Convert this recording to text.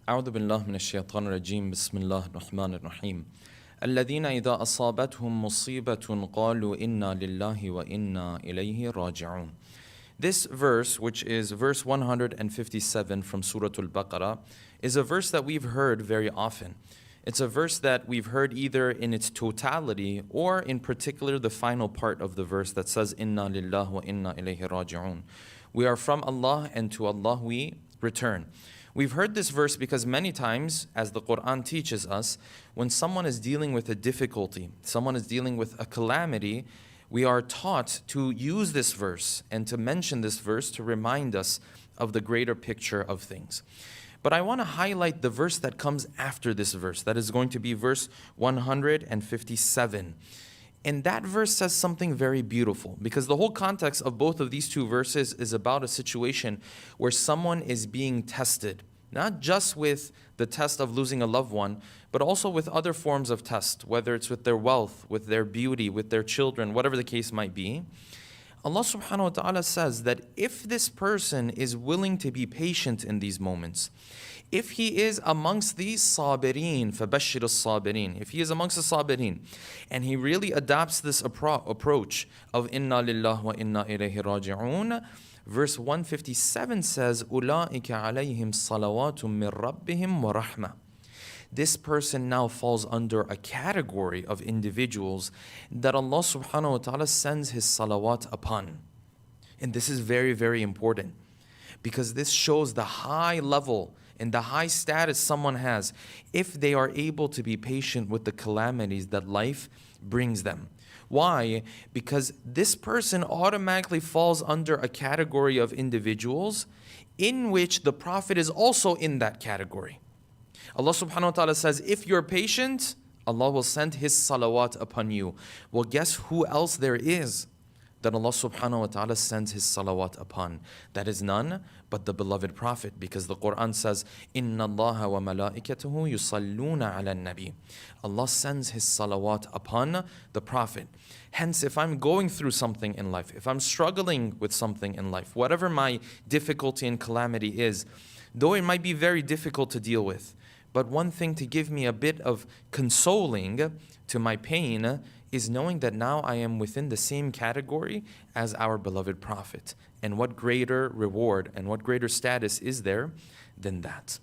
أعوذ بالله من الشيطان الرجيم بسم الله الرحمن الرحيم الذين إذا أصابتهم مصيبة قالوا إنا لله وإنا إليه راجعون. This verse, which is verse 157 from Surah Al-Baqarah, is a verse that we've heard very often. It's a verse that we've heard either in its totality or in particular the final part of the verse that says Inna lillah wa inna ilayhi raji'un. We are from Allah and to Allah we return. We've heard this verse because many times, as the Quran teaches us, when someone is dealing with a difficulty, someone is dealing with a calamity, we are taught to use this verse and to mention this verse to remind us of the greater picture of things. But I want to highlight the verse that comes after this verse. That is going to be verse 157. And that verse says something very beautiful, because the whole context of both of these two verses is about a situation where someone is being tested, not just with the test of losing a loved one, but also with other forms of test, whether it's with their wealth, with their beauty, with their children, whatever the case might be. Allah subhanahu wa ta'ala says that if this person is willing to be patient in these moments, if he is amongst these sabirin, فَبَشِّرِ الصَّابِرِينَ, if he is amongst the sabirin, and he really adopts this approach of inna lillah wa inna ilayhi raji'un, verse 157 says, أُولَٰئِكَ عَلَيْهِمْ صَلَوَاتٌ مِّن رَبِّهِمْ وَرَحْمَةٌ. This person now falls under a category of individuals that Allah subhanahu wa ta'ala sends His salawat upon. And this is very, very important, because this shows the high level and the high status someone has if they are able to be patient with the calamities that life brings them. Why? Because this person automatically falls under a category of individuals in which the Prophet is also in that category. Allah subhanahu wa ta'ala says, if you're patient, Allah will send His salawat upon you. Well, guess who else there is that Allah subhanahu wa ta'ala sends His salawat upon? That is none but the beloved Prophet, because the Quran says, Inna Allah wa malaikatahu yusalluna ala nabi. Allah sends His salawat upon the Prophet. Hence, if I'm going through something in life, if I'm struggling with something in life, whatever my difficulty and calamity is, though it might be very difficult to deal with, but one thing to give me a bit of consoling to my pain is knowing that now I am within the same category as our beloved Prophet. And what greater reward and what greater status is there than that?